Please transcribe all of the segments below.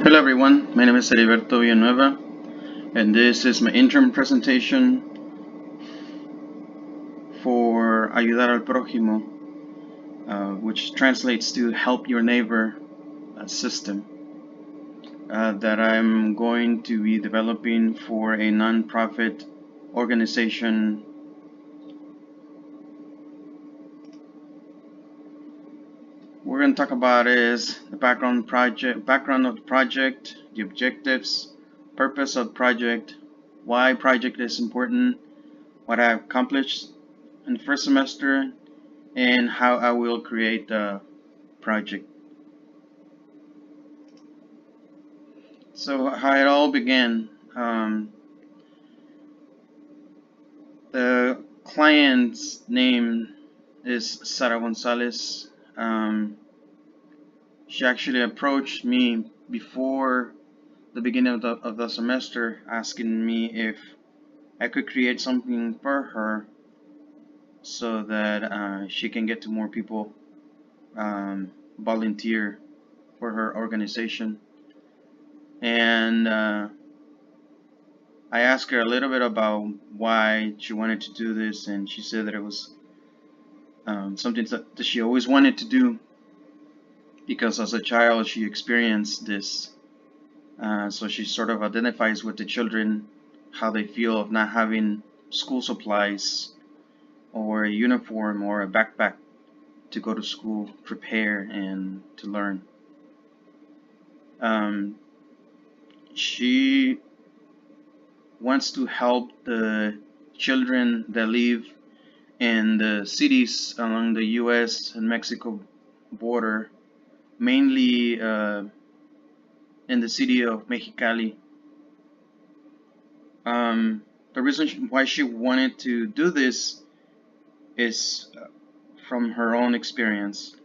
Hello everyone, my name is Heriberto Villanueva, and this is my interim presentation for Ayudar al Projimo, which translates to help your neighbor system that I'm going to be developing for a non-profit organization. We're going to talk about is the background of the project, the objectives, purpose of the project, why project is important, what I've accomplished in the first semester, and how I will create the project. So how it all began. The client's name is Sara Gonzalez. She actually approached me before the beginning of the semester, asking me if I could create something for her so that she can get to more people volunteer for her organization. And I asked her a little bit about why she wanted to do this, and she said that it was something that she always wanted to do because as a child she experienced this. So she sort of identifies with the children, how they feel of not having school supplies or a uniform or a backpack to go to school, prepare, and to learn. She wants to help the children that live in the cities along the US and Mexico border, mainly in the city of Mexicali. The reason why she wanted to do this is from her own experience.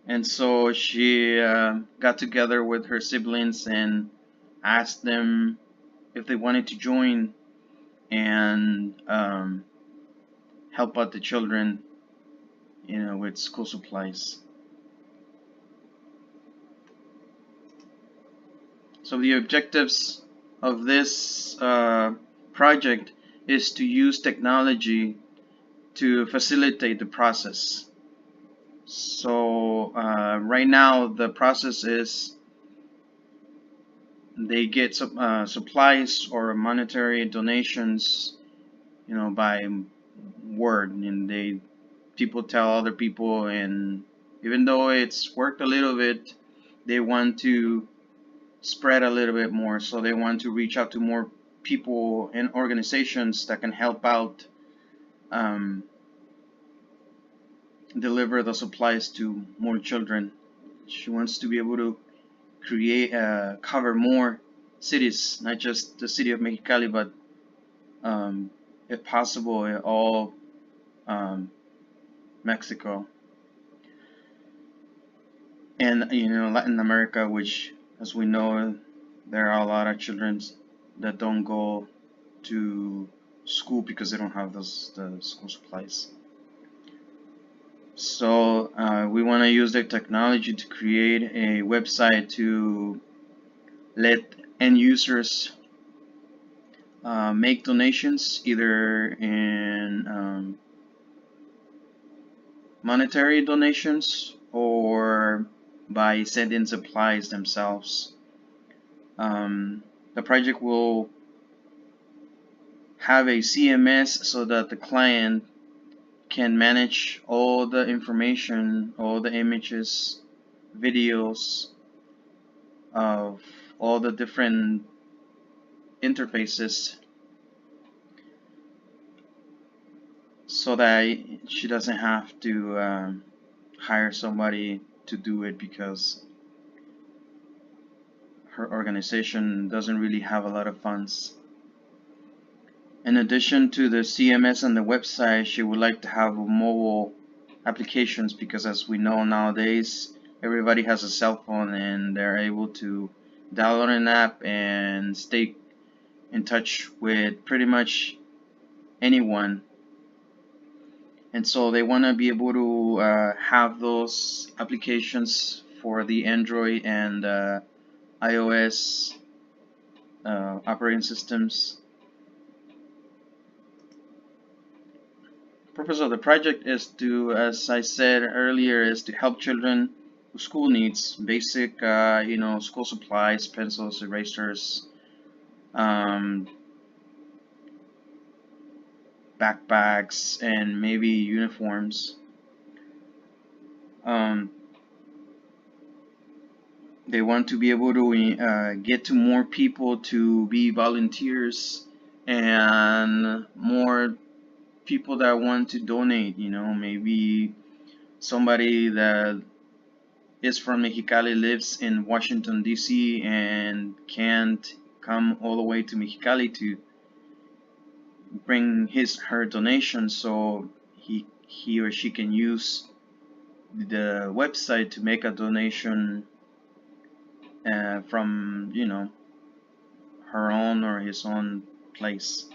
And so she got together with her siblings and asked them if they wanted to join and help out the children, with school supplies. So the objectives of this project is to use technology to facilitate the process. So right now the process is they get supplies or monetary donations, by word, and people tell other people, and even though it's worked a little bit, they want to spread a little bit more. So they want to reach out to more people and organizations that can help out deliver the supplies to more children. She wants to be able to create cover more cities, not just the city of Mexicali, but if possible all Mexico and Latin America, which, as we know, there are a lot of children that don't go to school because they don't have the school supplies. So we want to use the technology to create a website to let end users make donations, either in monetary donations or by sending supplies themselves. The project will have a CMS so that the client can manage all the information, all the images, videos of all the different interfaces, so that she doesn't have to hire somebody to do it, because her organization doesn't really have a lot of funds. In addition to the CMS and the website, she would like to have mobile applications, because as we know nowadays, everybody has a cell phone and they're able to download an app and stay in touch with pretty much anyone. And so they want to be able to have those applications for the Android and iOS operating systems. Purpose of the project is to, as I said earlier, is to help children with school needs, basic, school supplies, pencils, erasers, backpacks, and maybe uniforms. They want to be able to get to more people to be volunteers, and more people that want to donate. Maybe somebody that is from Mexicali, lives in Washington DC, and can't come all the way to Mexicali to bring her donation, so he or she can use the website to make a donation from her own or his own place.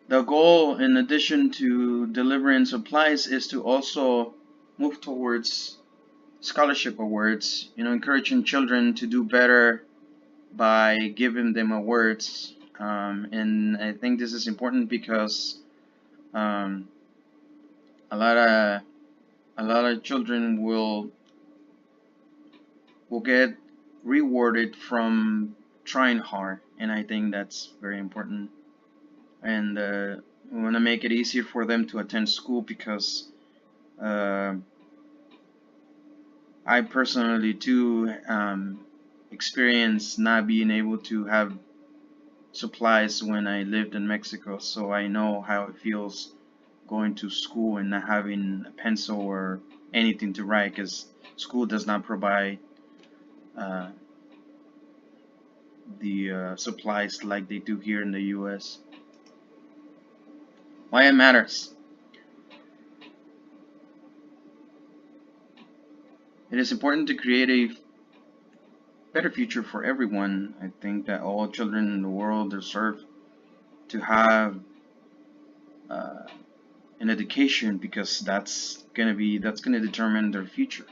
The goal, in addition to delivering supplies, is to also move towards scholarship awards, encouraging children to do better by giving them awards. And I think this is important because a lot of children will get rewarded from trying hard, and I think that's very important. And we want to make it easier for them to attend school, because I personally too experienced not being able to have supplies when I lived in Mexico, so I know how it feels going to school and not having a pencil or anything to write, because school does not provide the supplies like they do here in the US. Why it matters. It is important to create a better future for everyone. I think that all children in the world deserve to have an education, because that's gonna determine their future.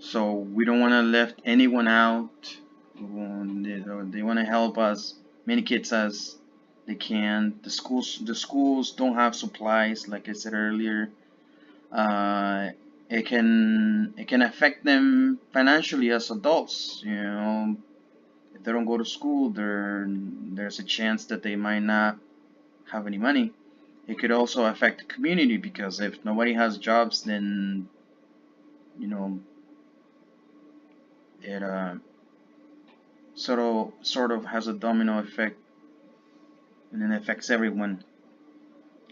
So we don't want to left anyone out. They want to help as many kids as they can. The schools don't have supplies, like I said earlier. It can affect them financially as adults. If they don't go to school, there's a chance that they might not have any money. It could also affect the community, because if nobody has jobs, then it sort of has a domino effect, and it affects everyone.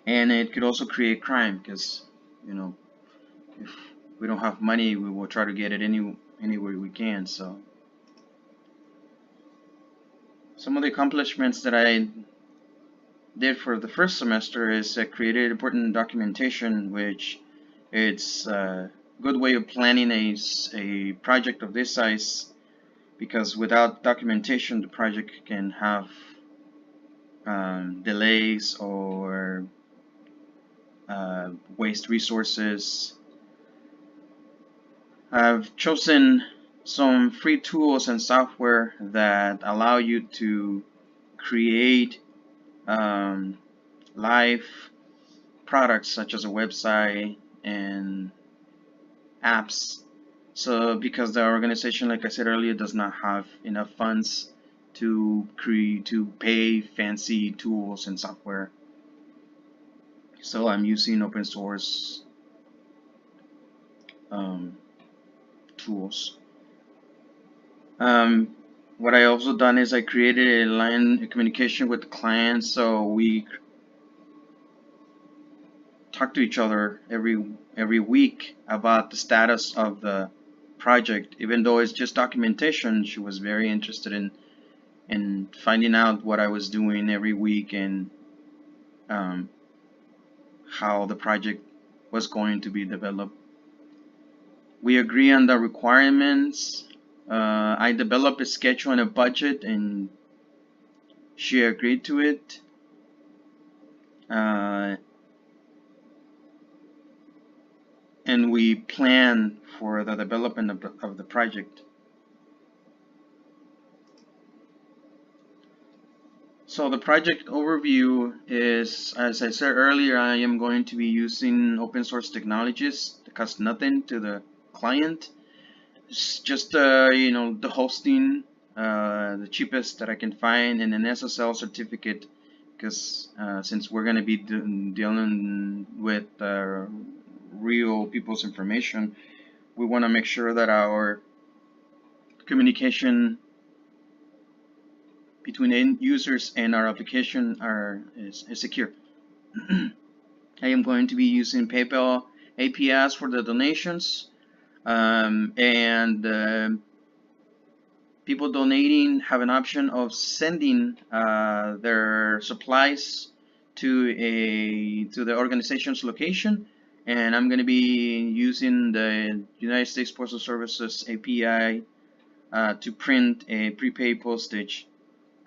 And it could also create crime, because if we don't have money, we will try to get it anywhere we can. So some of the accomplishments that I did for the first semester is I created important documentation, which it's a good way of planning a project of this size, because without documentation, the project can have delays or waste resources. I've chosen some free tools and software that allow you to create live products, such as a website and apps. So because the organization, like I said earlier, does not have enough funds to pay fancy tools and software, so I'm using open source tools. What I also done is I created a line of communication with the clients, so we talk to each other every week about the status of the project. Even though it's just documentation, she was very interested in finding out what I was doing every week, and how the project was going to be developed. We agree on the requirements. I developed a schedule and a budget, and she agreed to it. and we plan for the development of the project. So the project overview is, as I said earlier, I am going to be using open source technologies that cost nothing to the client. It's just the hosting, the cheapest that I can find, and an SSL certificate, because since we're going to be dealing with real people's information, we want to make sure that our communication between end users and our application is secure. I am going to be using PayPal APIs for the donations, and people donating have an option of sending their supplies to the organization's location, and I'm going to be using the United States Postal Services API to print a prepaid postage,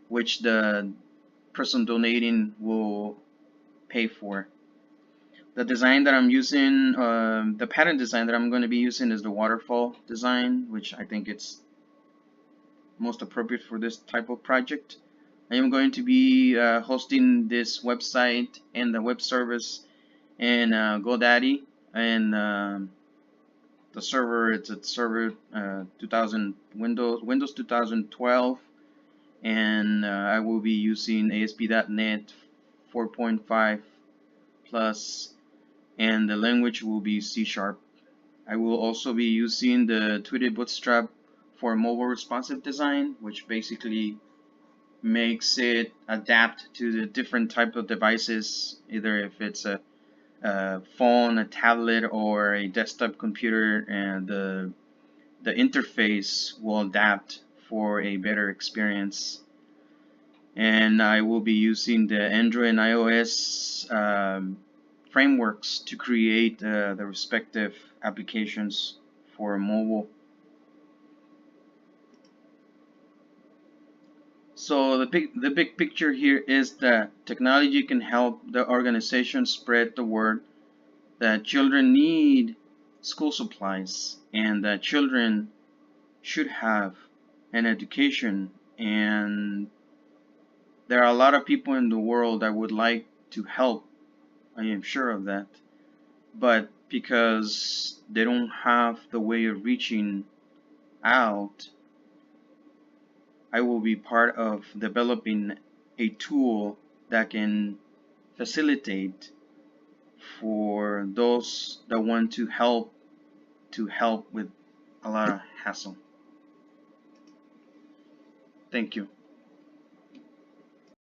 which the person donating will pay for. The design that I'm using, the pattern design that I'm going to be using is the waterfall design, which I think it's most appropriate for this type of project. I am going to be hosting this website and the web service in GoDaddy, and the server, it's a server 2000 Windows 2012, and I will be using ASP.NET 4.5 plus, and the language will be C#. I will also be using the Tweeted Bootstrap for mobile responsive design, which basically makes it adapt to the different type of devices, either if it's a phone, a tablet, or a desktop computer, and the interface will adapt for a better experience. And I will be using the Android and iOS frameworks to create the respective applications for mobile. So the big picture here is that technology can help the organization spread the word that children need school supplies, and that children should have an education, and there are a lot of people in the world that would like to help, I am sure of that, but because they don't have the way of reaching out, I will be part of developing a tool that can facilitate for those that want to help with a lot of hassle. Thank you.